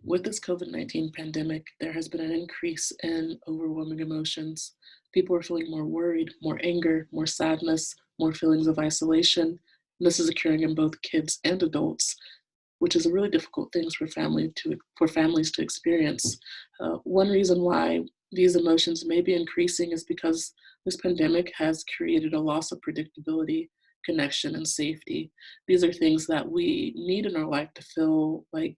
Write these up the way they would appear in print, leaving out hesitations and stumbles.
With this COVID-19 pandemic, there has been an increase in overwhelming emotions. People are feeling more worried, more anger, more sadness, more feelings of isolation. And this is occurring in both kids and adults, which is a really difficult thing for families to experience. One reason why these emotions may be increasing is because this pandemic has created a loss of predictability, connection, and safety. These are things that we need in our life to feel like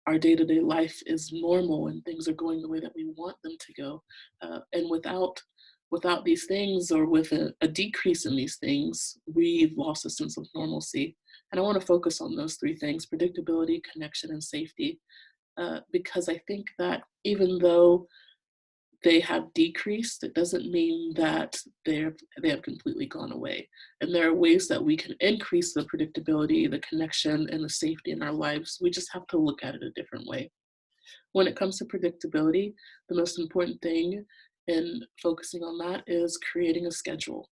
our day-to-day life is normal and things are going the way that we want them to go. And without these things, or with a decrease in these things, we've lost a sense of normalcy. And I want to focus on those three things: predictability, connection, and safety. Because I think that even though they have decreased, it doesn't mean that they have completely gone away. And there are ways that we can increase the predictability, the connection, and the safety in our lives. We just have to look at it a different way. When it comes to predictability, the most important thing in focusing on that is creating a schedule.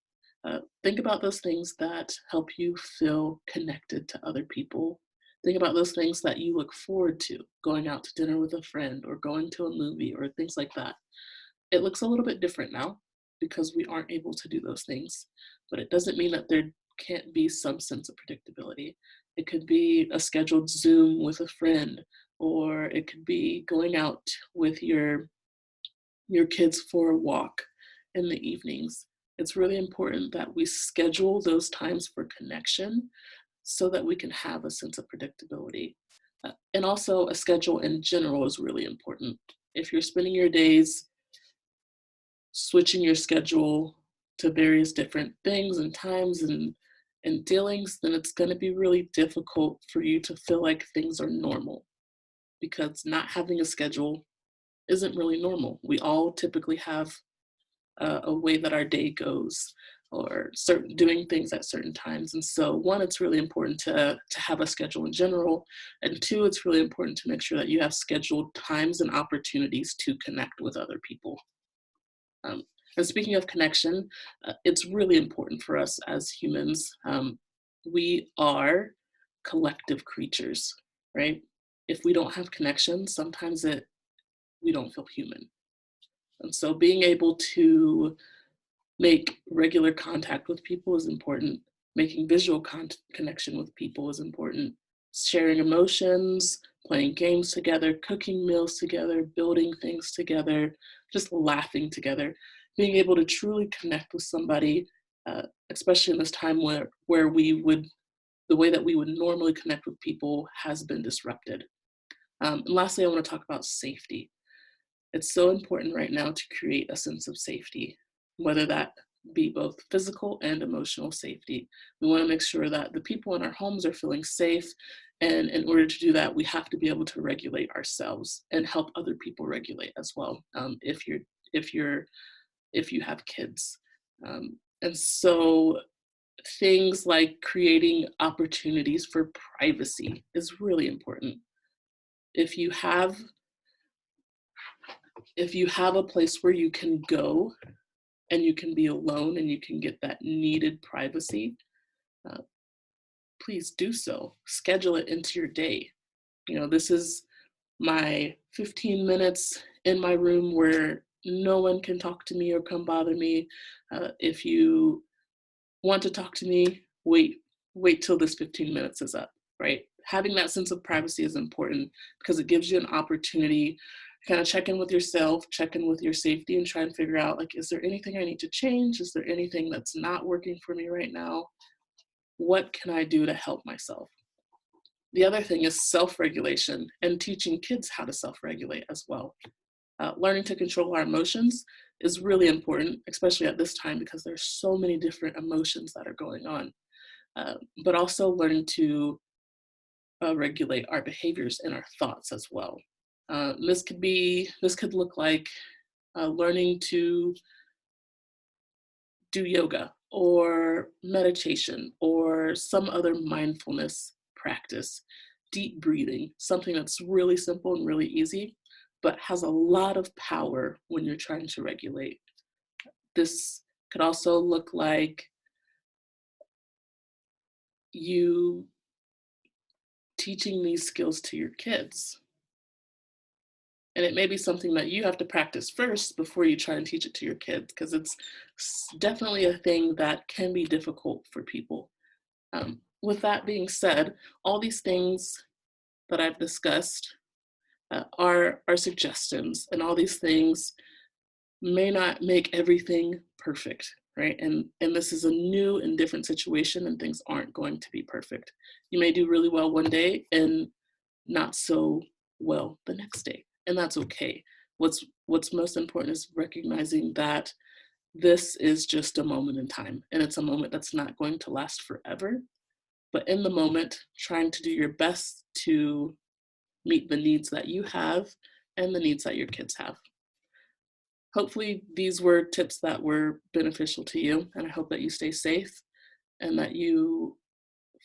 Think about those things that help you feel connected to other people. Think about those things that you look forward to, going out to dinner with a friend or going to a movie or things like that. It looks a little bit different now because we aren't able to do those things, but it doesn't mean that there can't be some sense of predictability. It could be a scheduled Zoom with a friend, or it could be going out with your kids for a walk in the evenings. It's really important that we schedule those times for connection so that we can have a sense of predictability. And also, a schedule in general is really important. If you're spending your days switching your schedule to various different things and times and dealings, then it's going to be really difficult for you to feel like things are normal, because not having a schedule isn't really normal. We all typically have a way that our day goes, or certain doing things at certain times. And so, one, it's really important to have a schedule in general, and two, it's really important to make sure that you have scheduled times and opportunities to connect with other people. Um, and speaking of connection, it's really important for us as humans. We are collective creatures, right? If we don't have connection, sometimes we don't feel human. And so being able to make regular contact with people is important. Making visual connection with people is important. Sharing emotions, playing games together, cooking meals together, building things together, just laughing together. Being able to truly connect with somebody, especially in this time where the way that we would normally connect with people has been disrupted. And lastly, I want to talk about safety. It's so important right now to create a sense of safety, whether that be both physical and emotional safety. We want to make sure that the people in our homes are feeling safe. And in order to do that, we have to be able to regulate ourselves and help other people regulate as well. If you're if you have kids, and so things like creating opportunities for privacy is really important. If you have if you have a place where you can go and you can be alone and you can get that needed privacy, uh, please do so. Schedule it into your day. This is my 15 minutes in my room where no one can talk to me or come bother me. If you want to talk to me, wait till this 15 minutes is up, right? Having that sense of privacy is important because it gives you an opportunity to kind of check in with yourself, check in with your safety, and try and figure out, like, is there anything I need to change? Is there anything that's not working for me right now? What can I do to help myself? The other thing is self-regulation and teaching kids how to self-regulate as well. Learning to control our emotions is really important, especially at this time because there's so many different emotions that are going on. But also learning to regulate our behaviors and our thoughts as well. This could look like learning to do yoga or meditation or some other mindfulness practice, deep breathing, something that's really simple and really easy, but has a lot of power when you're trying to regulate. This could also look like you teaching these skills to your kids. And it may be something that you have to practice first before you try and teach it to your kids, because it's definitely a thing that can be difficult for people. With that being said, all these things that I've discussed are suggestions, and all these things may not make everything perfect, right? And this is a new and different situation, and things aren't going to be perfect. You may do really well one day and not so well the next day, and that's okay. What's most important is recognizing that this is just a moment in time, and it's a moment that's not going to last forever. But in the moment, trying to do your best to meet the needs that you have and the needs that your kids have. Hopefully, these were tips that were beneficial to you, and I hope that you stay safe and that you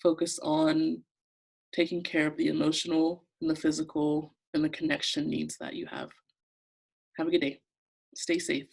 focus on taking care of the emotional and the physical and the connection needs that you have. Have a good day. Stay safe.